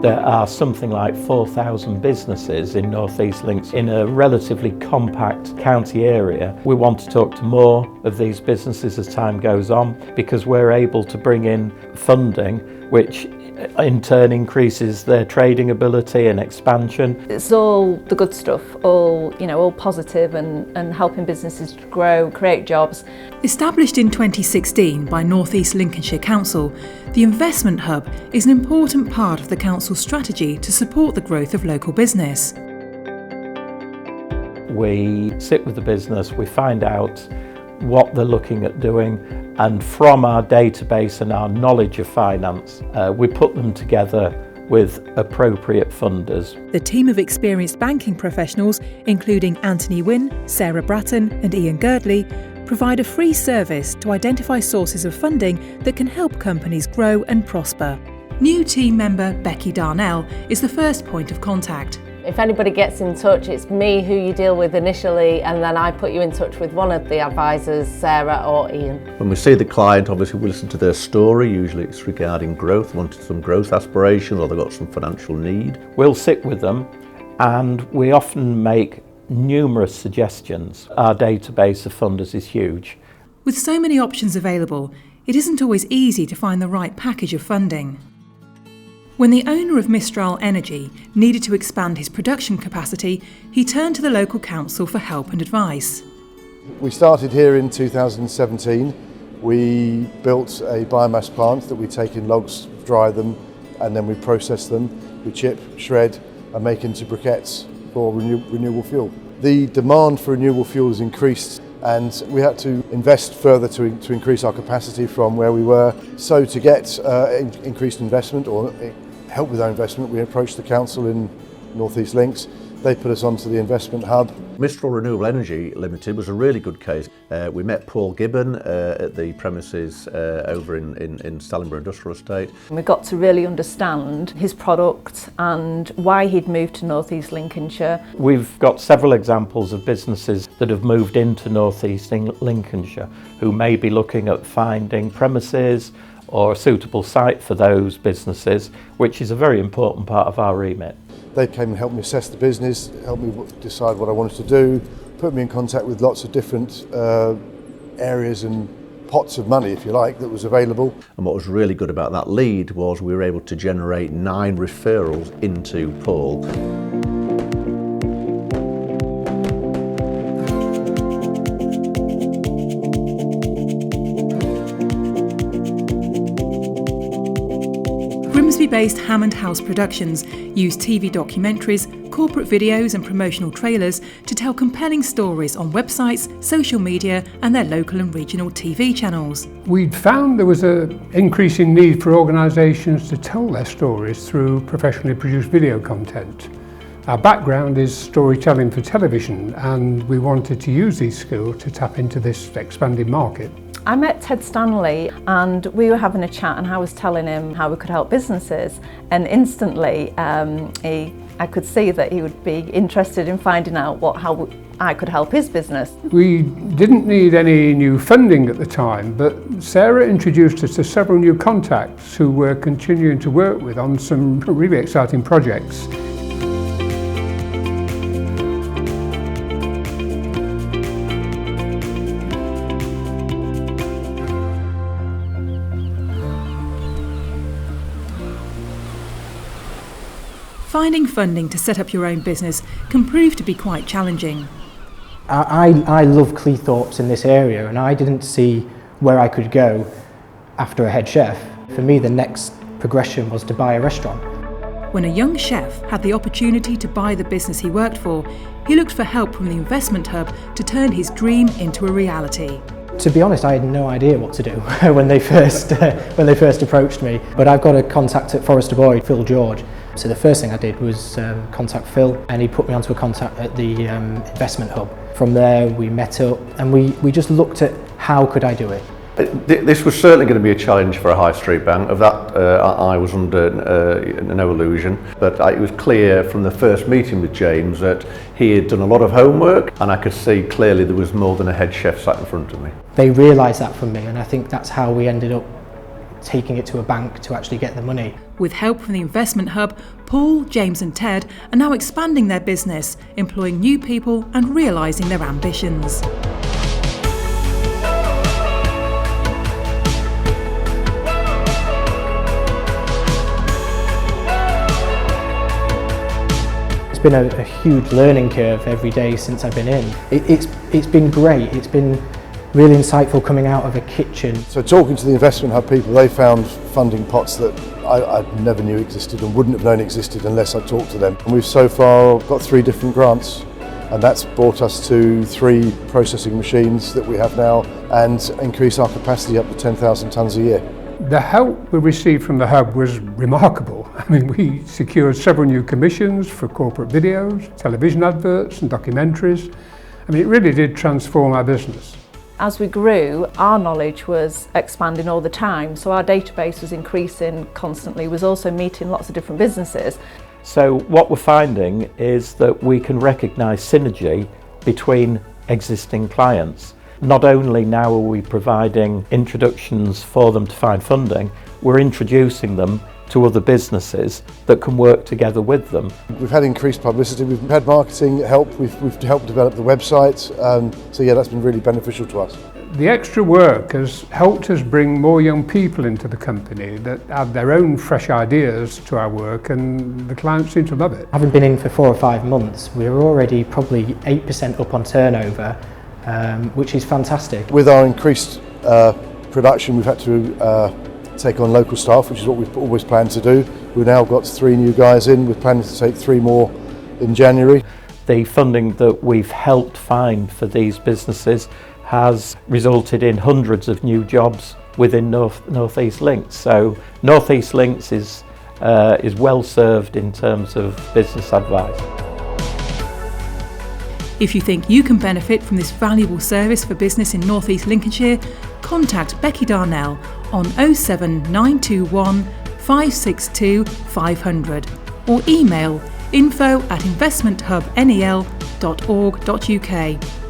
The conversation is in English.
There are something like 4,000 businesses in North East Lincolnshire in a relatively compact county area. We want to talk to more of these businesses as time goes on because we're able to bring in funding which in turn increases their trading ability and expansion. It's all the good stuff, all positive and helping businesses grow, create jobs. Established in 2016 by North East Lincolnshire Council, the Investment Hub is an important part of the Council's strategy to support the growth of local business. We sit with the business, we find out what they're looking at doing, and from our database and our knowledge of finance, we put them together with appropriate funders. The team of experienced banking professionals, including Anthony Wynne, Sarah Bratton and Ian Girdley, provide a free service to identify sources of funding that can help companies grow and prosper. New team member Becky Darnell is the first point of contact. If anybody gets in touch, it's me who you deal with initially, and then I put you in touch with one of the advisors, Sarah or Ian. When we see the client, obviously we listen to their story. Usually it's regarding growth, wanted some growth aspirations, or they've got some financial need. We'll sit with them and we often make numerous suggestions. Our database of funders is huge. With so many options available, it isn't always easy to find the right package of funding. When the owner of Mistral Energy needed to expand his production capacity, he turned to the local council for help and advice. We started here in 2017. We built a biomass plant that we take in logs, dry them, and then we process them. We chip, shred, and make into briquettes for renewable fuel. The demand for renewable fuel has increased, and we had to invest further to increase our capacity from where we were. So to get increased investment or help with our investment, we approached the council in North East Links. They put us onto the investment hub. Mistral Renewable Energy Limited was a really good case. We met Paul Gibbon at the premises over in Stallingborough Industrial Estate. We got to really understand his product and why he'd moved to North East Lincolnshire. We've got several examples of businesses that have moved into North East Lincolnshire who may be looking at finding premises or a suitable site for those businesses, which is a very important part of our remit. They came and helped me assess the business, helped me decide what I wanted to do, put me in contact with lots of different areas and pots of money, if you like, that was available. And what was really good about that lead was we were able to generate 9 referrals into Paul. Grimsby-based Hammond House Productions use TV documentaries, corporate videos and promotional trailers to tell compelling stories on websites, social media and their local and regional TV channels. We'd found there was an increasing need for organisations to tell their stories through professionally produced video content. Our background is storytelling for television, and we wanted to use these skills to tap into this expanding market. I met Ted Stanley and we were having a chat, and I was telling him how we could help businesses, and instantly I could see that he would be interested in finding out how I could help his business. We didn't need any new funding at the time, but Sarah introduced us to several new contacts who we're continuing to work with on some really exciting projects. Finding funding to set up your own business can prove to be quite challenging. I love Cleethorpes in this area, and I didn't see where I could go after a head chef. For me, the next progression was to buy a restaurant. When a young chef had the opportunity to buy the business he worked for, he looked for help from the Investment Hub to turn his dream into a reality. To be honest, I had no idea what to do when they first approached me. But I've got a contact at Forester Boyd, Phil George. So the first thing I did was contact Phil, and he put me onto a contact at the Investment Hub. From there we met up and we just looked at how could I do it. This was certainly going to be a challenge for a high street bank. Of that I was under no illusion, but it was clear from the first meeting with James that he had done a lot of homework, and I could see clearly there was more than a head chef sat in front of me. They realised that from me, and I think that's how we ended up taking it to a bank to actually get the money. With help from the Investment Hub, Paul, James and Ted are now expanding their business, employing new people and realising their ambitions. It's been a huge learning curve every day since I've been in. It's been great. It's been really insightful coming out of a kitchen. So talking to the Investment Hub people, they found funding pots that I never knew existed and wouldn't have known existed unless I talked to them. And we've so far got 3 different grants, and that's brought us to 3 processing machines that we have now and increase our capacity up to 10,000 tonnes a year. The help we received from the Hub was remarkable. I mean, we secured several new commissions for corporate videos, television adverts and documentaries. I mean, it really did transform our business. As we grew, our knowledge was expanding all the time, so our database was increasing constantly, was also meeting lots of different businesses. So what we're finding is that we can recognise synergy between existing clients. Not only now are we providing introductions for them to find funding, we're introducing them to other businesses that can work together with them. We've had increased publicity, we've had marketing help, we've helped develop the website, so yeah, that's been really beneficial to us. The extra work has helped us bring more young people into the company that have their own fresh ideas to our work, and the clients seem to love it. Having been in for 4 or 5 months, we're already probably 8% up on turnover, which is fantastic. With our increased production, we've had to take on local staff, which is what we've always planned to do. We've now got 3 new guys in, we're planning to take 3 more in January. The funding that we've helped find for these businesses has resulted in hundreds of new jobs within North East Links. So North East Links is well served in terms of business advice. If you think you can benefit from this valuable service for business in North East Lincolnshire, contact Becky Darnell on 07921 562 500 or email info@investmenthubnel.org.uk.